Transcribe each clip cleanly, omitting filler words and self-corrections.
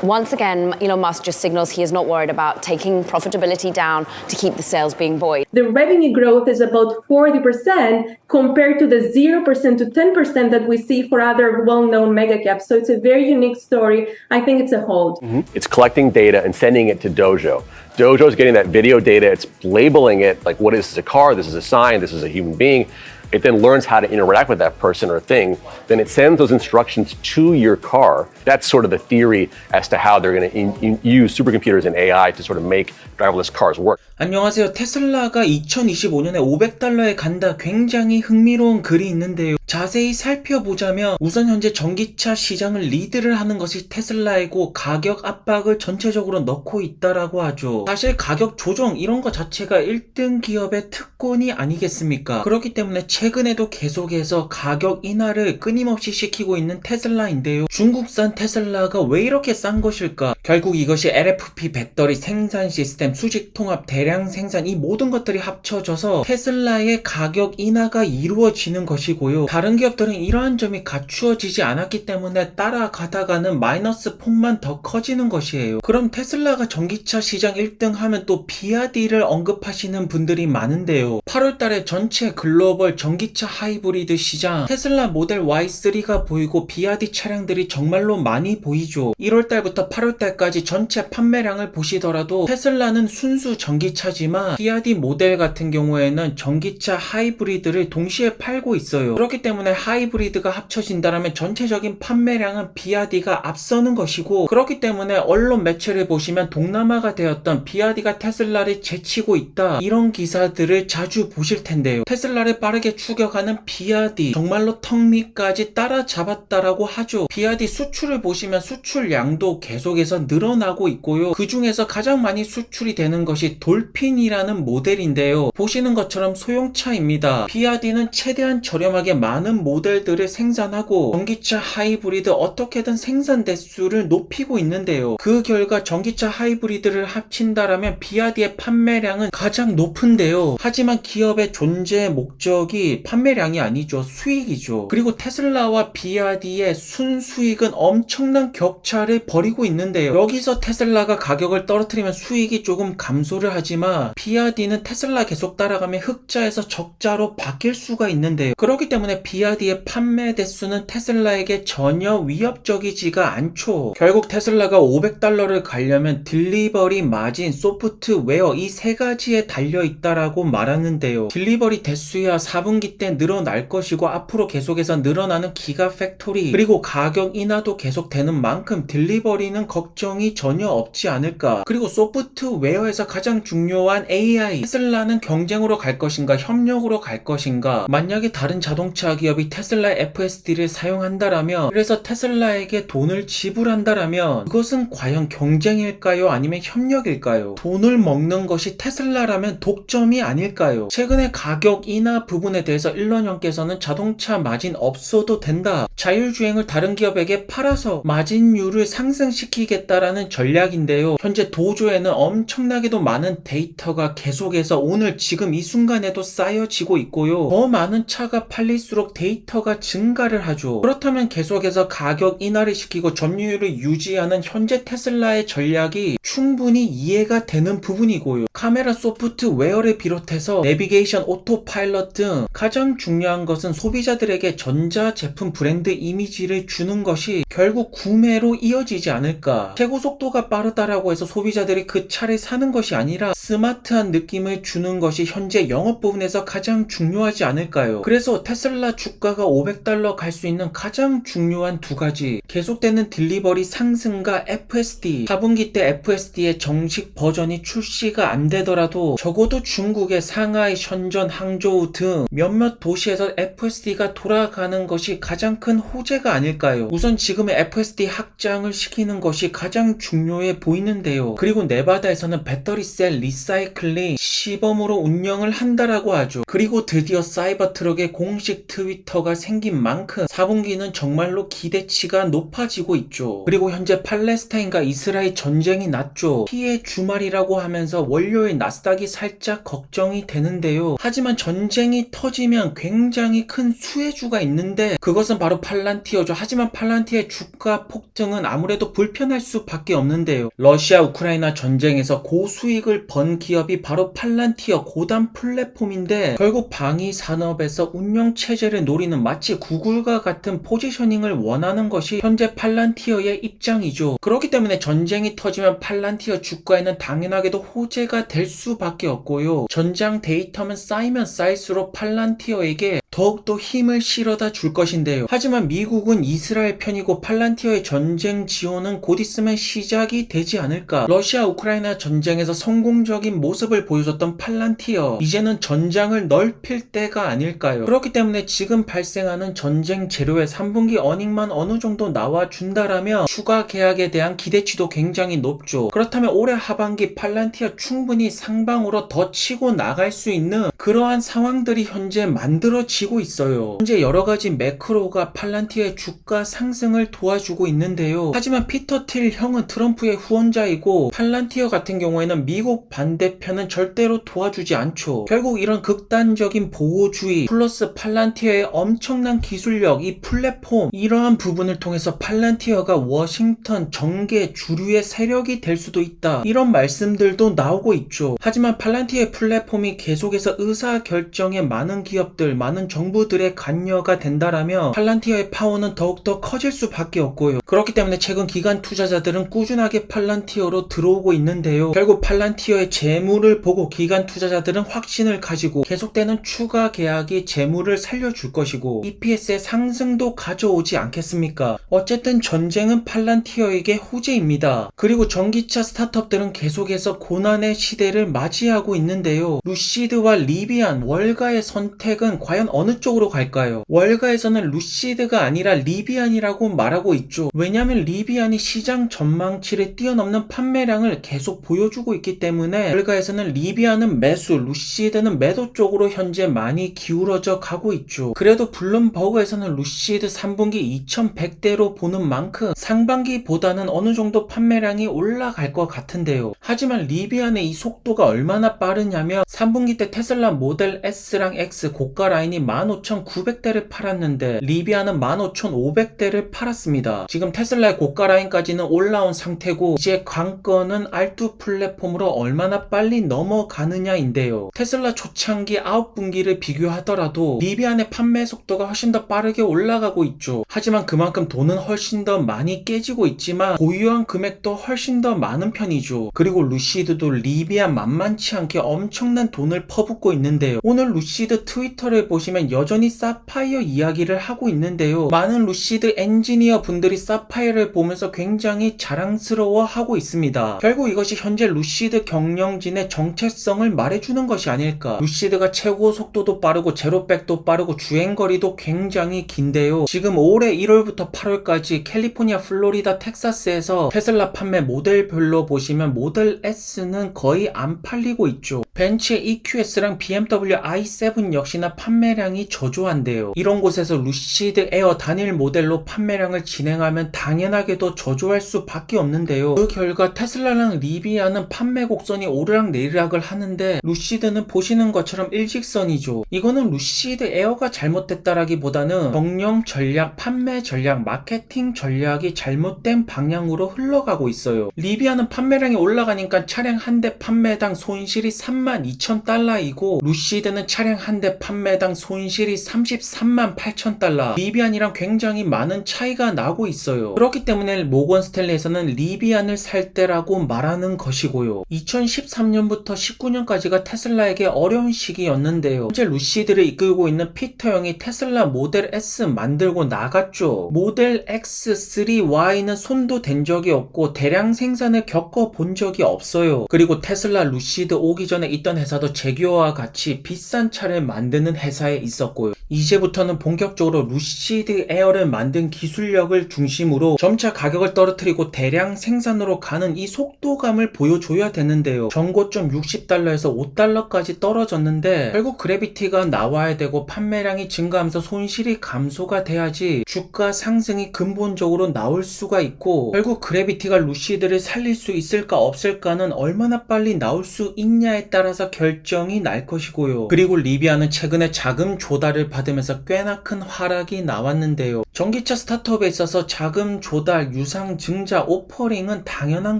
Once again, Elon Musk just signals he is not worried about taking profitability down to keep the sales being buoyed. The revenue growth is about 40% compared to the 0% to 10% that we see for other well-known mega caps. So it's a very unique story. I think it's a hold. It's collecting data and sending it to Dojo. Dojo is getting that video data. It's labeling it like, what is this, a car? This is a sign. This is a human being. It then learns how to interact with that person or thing. Then it sends those instructions to your car. That's sort of the theory as to how they're going to use supercomputers and AI to sort of make driverless cars work. 안녕하세요. 테슬라가 2025년에 $500에 간다. 굉장히 흥미로운 글이 있는데요. 자세히 살펴보자면 우선 현재 전기차 시장을 리드를 하는 것이 테슬라이고 가격 압박을 전체적으로 넣고 있다라고 하죠. 사실 가격 조정 이런 것 자체가 1등 기업의 특권이 아니겠습니까? 그렇기 때문에 최근에도 계속해서 가격 인하를 끊임없이 시키고 있는 테슬라인데요. 중국산 테슬라가 왜 이렇게 싼 것일까? 결국 이것이 LFP 배터리 생산 시스템, 수직 통합, 대량 생산 이 모든 것들이 합쳐져서 테슬라의 가격 인하가 이루어지는 것이고요. 다른 기업들은 이러한 점이 갖추어지지 않았기 때문에 따라가다가는 마이너스 폭만 더 커지는 것이에요. 그럼 테슬라가 전기차 시장 1등 하면 또 비아디를 언급하시는 분들이 많은데요. 8월달에 전체 글로벌 전기차 하이브리드 시장 테슬라 모델 Y3가 보이고 비아디 차량들이 정말로 많이 보이죠. 1월달부터 8월달까지 전체 판매량을 보시더라도 테슬라는 순수 전기차지만 비아디 모델 같은 경우에는 전기차 하이브리드를 동시에 팔고 있어요. 그렇기 때문에 하이브리드가 합쳐진다면 전체적인 판매량은 비아디가 앞서는 것이고, 그렇기 때문에 언론 매체를 보시면 동남아가 되었던 비아디가 테슬라를 제치고 있다 이런 기사들을 자주 보실 텐데요. 테슬라를 빠르게 추격하는 비아디 정말로 턱 밑까지 따라잡았다라고 하죠. 비아디 수출을 보시면 수출량도 계속해서 늘어나고 있고요. 그 중에서 가장 많이 수출이 되는 것이 돌핀이라는 모델인데요. 보시는 것처럼 소형차입니다. 비아디는 최대한 저렴하게 많은 모델들을 생산하고 전기차 하이브리드 어떻게든 생산 대수를 높이고 있는데요. 그 결과 전기차 하이브리드를 합친다라면 비아디의 판매량은 가장 높은데요. 하지만 기업의 존재 목적이 판매량이 아니죠. 수익이죠. 그리고 테슬라와 비아디의 순수익은 엄청난 격차를 벌이고 있는데요. 여기서 테슬라가 가격을 떨어뜨리면 수익이 조금 감소를 하지만 비아디는 테슬라 계속 따라가면 흑자에서 적자로 바뀔 수가 있는데요. 그렇기 때문에 비아디의 판매 대수는 테슬라에게 전혀 위협적이지가 않죠. 결국 테슬라가 $500를 가려면 딜리버리, 마진, 소프트웨어 이 세 가지에 달려있다라고 말하는데요. 딜리버리 대수야 4분기 때 늘어날 것이고 앞으로 계속해서 늘어나는 기가 팩토리, 그리고 가격 인하도 계속되는 만큼 딜리버리는 걱정이 전혀 없지 않을까. 그리고 소프트웨어에서 가장 중요한 AI, 테슬라는 경쟁으로 갈 것인가 협력으로 갈 것인가. 만약에 다른 자동차 기업이 테슬라의 FSD를 사용한다라면, 그래서 테슬라에게 돈을 지불한다라면 그것은 과연 경쟁일까요? 아니면 협력일까요? 돈을 먹는 것이 테슬라라면 독점이 아닐까요? 최근에 가격 인하 부분에 대해서 일론 형께서는 자동차 마진 없어도 된다, 자율주행을 다른 기업에게 팔아서 마진율을 상승시키겠다라는 전략인데요. 현재 도조에는 엄청나게도 많은 데이터가 계속해서 오늘 지금 이 순간에도 쌓여지고 있고요. 더 많은 차가 팔릴수록 데이터가 증가를 하죠. 그렇다면 계속해서 가격 인하를 시키고 점유율을 유지하는 현재 테슬라의 전략이 충분히 이해가 되는 부분이고요. 카메라 소프트웨어를 비롯해서 내비게이션, 오토파일럿 등 가장 중요한 것은 소비자들에게 전자제품 브랜드 이미지를 주는 것이 결국 구매로 이어지지 않을까. 최고 속도가 빠르다라고 해서 소비자들이 그 차를 사는 것이 아니라 스마트한 느낌을 주는 것이 현재 영업 부분에서 가장 중요하지 않을까요? 그래서 테슬라 주가가 $500 갈 수 있는 가장 중요한 두 가지, 계속되는 딜리버리 상승과 FSD. 4분기 때 FSD의 정식 버전이 출시가 안 되더라도 적어도 중국의 상하이, 션전, 항저우 등 몇몇 도시에서 FSD가 돌아가는 것이 가장 큰 호재가 아닐까요? 우선 지금의 FSD 확장을 시키는 것이 가장 중요해 보이는데요. 그리고 네바다에서는 배터리셀 리사이클링 시범으로 운영을 한다라고 하죠. 그리고 드디어 사이버트럭의 공식 트위터가 생긴 만큼 4분기는 정말로 기대치가 높아지고 있죠. 그리고 현재 팔레스타인과 이스라엘 전쟁이 났죠. 피해 주말이라고 하면서 월요일 나스닥이 살짝 걱정이 되는데요. 하지만 전쟁이 터지면 굉장히 큰 수혜주가 있는데 그것은 바로 팔란티어죠. 하지만 팔란티어의 주가 폭등은 아무래도 불편할 수밖에 없는데요. 러시아 우크라이나 전쟁에서 고수익을 번 기업이 바로 팔란티어 고단 플랫폼인데 결국 방위 산업에서 운영 체제를 노리는 마치 구글과 같은 포지셔닝을 원하는 것이 현재 팔란티어의 입장이죠. 그렇기 때문에 전쟁이 터지면 팔란티어 주가에는 당연하게도 호재가 될 수밖에 없고요. 전장 데이터만 쌓이면 쌓일수록 팔란티어에게 더욱더 힘을 실어다 줄 것인데요. 하지만 미국은 이스라엘 편이고 팔란티어의 전쟁 지원은 곧 있으면 시작이 되지 않을까. 러시아 우크라이나 전쟁에서 성공적인 모습을 보여줬던 팔란티어, 이제는 전장을 넓힐 때가 아닐까요? 그렇기 때문에 지금 발생하는 전쟁 재료의 3분기 어닝만 어느 정도 나와준다라면 추가 계약에 대한 기대치도 굉장히 높죠. 그렇다면 올해 하반기 팔란티어 충분히 상방으로 더 치고 나갈 수 있는 그러한 상황들이 현재 만들어지고 있어요. 현재 여러가지 매크로가 팔란티어의 주가 상승을 도와주고 있는데요. 하지만 피터 틸 형은 트럼프의 후원자이고 팔란티어 같은 경우에는 미국 반대편은 절대로 도와주지 않죠. 결국 이런 극단적인 보호주의 플러스 팔란티어의 엄청난 기술력, 이 플랫폼, 이러한 부분을 통해서 팔란티어가 워싱턴 정계 주류의 세력이 될 수도 있다, 이런 말씀들도 나오고 있죠. 하지만 팔란티어의 플랫폼이 계속해서 의사결정에 많은 기업들, 많은 정부들의 관여가 된다라면 팔란티어의 파워는 더욱더 커질 수밖에 없고요. 그렇기 때문에 최근 기관 투자자들은 꾸준하게 팔란티어로 들어오고 있는데요. 결국 팔란티어의 재물을 보고 기관 투자자들은 확신을 가지고 계속되는 추가 계약이 재물을 살려줄 것이고 EPS의 상승도 가져오지 않겠습니까? 어쨌든 전쟁은 팔란티어에게 호재입니다. 그리고 전기차 스타트업들은 계속해서 고난의 시대를 맞이하고 있는데요. 루시드와 리비안, 월가의 선택은 과연 어느 쪽으로 갈까요? 월가에서는 루시드가 아니라 리비안이라고 말하고 있죠. 왜냐하면 리비안이 시장 전망치를 뛰어넘는 판매량을 계속 보여주고 있기 때문에 월가에서는 리비안은 매수, 루시드는 매도 쪽으로 현재 많이 기울어져 가고 있죠. 그래도 블룸버그에서는 루시드 3분기 2100대로 보는 만큼 상반기보다는 어느 정도 판매량이 올라갈 것 같은데요. 하지만 리비안의 이 속도가 얼마나 빠르냐면 3분기 때 테슬라 모델 S랑 X 고가 라인이 15,900대를 팔았는데 리비안은 15,500대를 팔았습니다. 지금 테슬라의 고가 라인까지는 올라온 상태고 이제 관건은 R2 플랫폼으로 얼마나 빨리 넘어가느냐인데요. 테슬라 초창기 9분기를 비교하더라도 리비안의 판매 속도가 훨씬 더 빠르게 올라가고 있죠. 하지만 그만큼 돈은 훨씬 더 많이 깨지고 있지만 보유한 금액도 훨씬 더 많은 편이죠. 그리고 루시드도 리비안 만만치 않게 엄청난 돈을 퍼붓고 있는데요. 오늘 루시드 트위터를 보시면 여전히 사파이어 이야기를 하고 있는데요. 많은 루시드 엔지니어 분들이 사파이어를 보면서 굉장히 자랑스러워 하고 있습니다. 결국 이것이 현재 루시드 경영진의 정체성을 말해주는 것이 아닐까. 루시드가 최고 속도도 빠르고 제로백도 빠르고 주행거리도 굉장히 긴데요. 지금 올해 1월부터 8월까지 캘리포니아, 플로리다, 텍사스에서 테슬라 판매 모델별로 보시면 모델 S는 거의 안 팔리고 있죠. 벤츠의 EQS랑 BMW i7 역시나 판매량이 저조한데요. 이런 곳에서 루시드 에어 단일 모델로 판매량을 진행하면 당연하게도 저조할 수밖에 없는데요. 그 결과 테슬라랑 리비안은 판매 곡선이 오르락내리락을 하는데 루시드는 보시는 것처럼 일직선이죠. 이거는 루시드 에어가 잘못됐다라기보다는 경영 전략, 판매 전략, 마케팅 전략이 잘못된 방향으로 흘러가고 있어요. 리비안은 판매량이 올라가니까 차량 한 대 판매당 손실이 32,000달러이고 루시드는 차량 한 대 판매당 손실이 33만 8,000달러. 리비안이랑 굉장히 많은 차이가 나고 있어요. 그렇기 때문에 모건 스탠리에서는 리비안을 살 때라고 말하는 것이고요. 2013년부터 19년까지가 테슬라에게 어려운 시기였는데요. 현재 루시드를 이끌고 있는 피터 형이 테슬라 모델 S 만들고 나갔죠. 모델 X, 3, Y는 손도 댄 적이 없고 대량 생산을 겪어본 적이 적이 없어요. 그리고 테슬라 루시드 오기 전에 있던 회사도 제규어와 같이 비싼 차를 만드는 회사에 있었고요. 이제부터는 본격적으로 루시드 에어를 만든 기술력을 중심으로 점차 가격을 떨어뜨리고 대량 생산으로 가는 이 속도감을 보여줘야 되는데요. 전고점 60달러에서 5달러까지 떨어졌는데 결국 그래비티가 나와야 되고 판매량이 증가하면서 손실이 감소가 돼야지 주가 상승이 근본적으로 나올 수가 있고, 결국 그래비티가 루시드를 살릴 수 있을까 없을까는 얼마나 빨리 나올 수 있냐에 따라서 결정이 날 것이고요. 그리고 리비아는 최근에 자금 조달을 받으면서 꽤나 큰 하락이 나왔는데요. 전기차 스타트업에 있어서 자금 조달, 유상 증자, 오퍼링은 당연한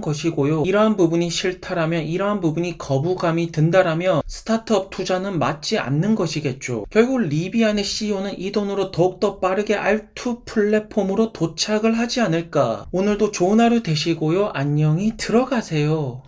것이고요. 이러한 부분이 싫다라면, 이러한 부분이 거부감이 든다라면 스타트업 투자는 맞지 않는 것이겠죠. 결국 리비안의 CEO는 이 돈으로 더욱더 빠르게 R2 플랫폼으로 도착을 하지 않을까. 오늘도 좋은 하루 되시고요. 안녕히 들어가세요.